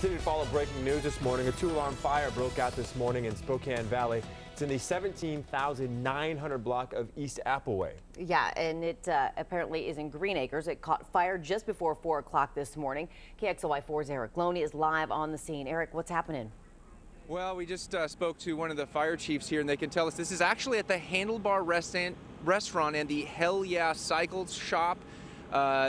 Continue to follow breaking news this morning. A two-alarm fire broke out this morning in Spokane Valley. It's in the 17,900 block of East Appleway. Yeah, and it apparently is in Green Acres. It caught fire just before 4 o'clock this morning. KXLY4's Erik Loney is live on the scene. Erik, what's happening? Well, we just spoke to one of the fire chiefs here, and they can tell us this is actually at the Handlebar restaurant and the Hell Yeah Cycle shop.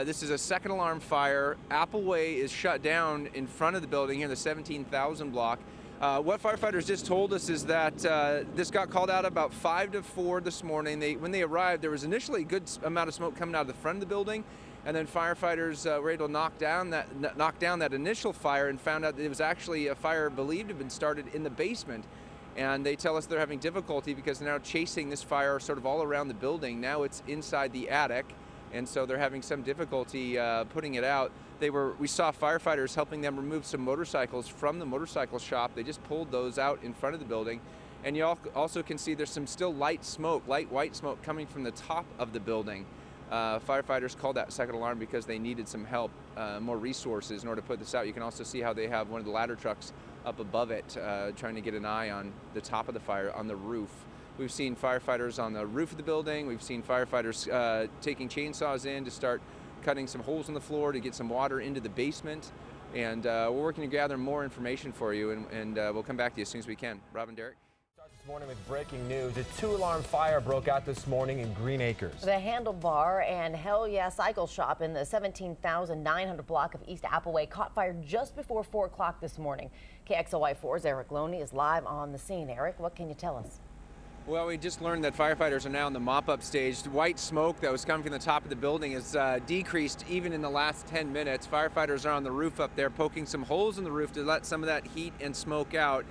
This is a second alarm fire. Appleway is shut down in front of the building here in the 17,000 block. What firefighters just told us is that this got called out about 5 to 4 this morning. When they arrived, there was initially a good amount of smoke coming out of the front of the building, and then firefighters were able to knock down that initial fire and found out that it was actually a fire believed to have been started in the basement. And they tell us they're having difficulty because they're now chasing this fire sort of all around the building. Now it's inside the attic, and so they're having some difficulty putting it out. We saw firefighters helping them remove some motorcycles from the motorcycle shop. They just pulled those out in front of the building. And you also can see there's some still light white smoke coming from the top of the building. Firefighters called that second alarm because they needed some help, more resources in order to put this out. You can also see how they have one of the ladder trucks up above it, trying to get an eye on the top of the fire on the roof. We've seen firefighters on the roof of the building. We've seen firefighters taking chainsaws in to start cutting some holes in the floor to get some water into the basement. And we're working to gather more information for you, and we'll come back to you as soon as we can. Rob and Derek. This morning with breaking news. A two-alarm fire broke out this morning in Green Acres. The Handlebar and Hell Yeah Cycle shop in the 17,900 block of East Appleway caught fire just before 4 o'clock this morning. KXLY4's Erik Loney is live on the scene. Erik, what can you tell us? Well, we just learned that firefighters are now in the mop-up stage. The white smoke that was coming from the top of the building has decreased even in the last 10 minutes. Firefighters are on the roof up there poking some holes in the roof to let some of that heat and smoke out.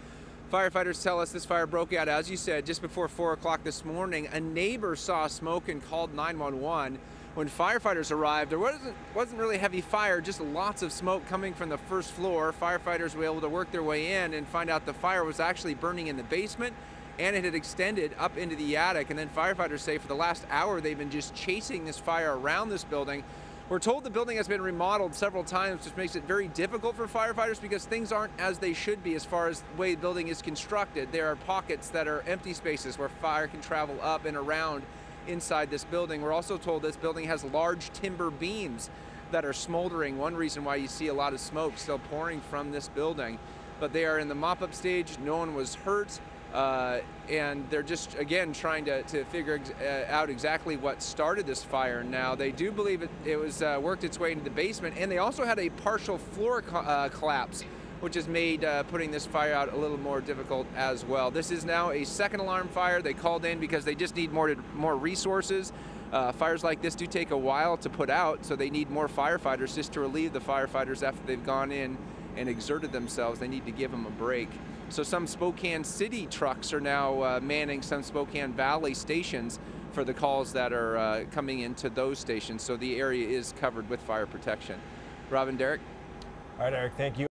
Firefighters tell us this fire broke out, as you said, just before 4 o'clock this morning. A neighbor saw smoke and called 911. When firefighters arrived, there wasn't really heavy fire, just lots of smoke coming from the first floor. Firefighters were able to work their way in and find out the fire was actually burning in the basement, and it had extended up into the attic. And then firefighters say for the last hour they've been just chasing this fire around this building. We're told the building has been remodeled several times, which makes it very difficult for firefighters because things aren't as they should be as far as the way the building is constructed. There are pockets that are empty spaces where fire can travel up and around inside this building. We're also told this building has large timber beams that are smoldering. One reason why you see a lot of smoke still pouring from this building. But they are in the mop-up stage. No one was hurt. And they're just, again, trying to figure out exactly what started this fire. Now, they do believe it was worked its way into the basement, and they also had a partial floor collapse, which has made putting this fire out a little more difficult as well. This is now a second alarm fire. They called in because they just need more resources. Fires like this do take a while to put out, so they need more firefighters just to relieve the firefighters after they've gone in and exerted themselves. They need to give them a break. So some Spokane City trucks are now manning some Spokane Valley stations for the calls that are coming into those stations. So the area is covered with fire protection. Rob and Derek. All right, Erik, thank you.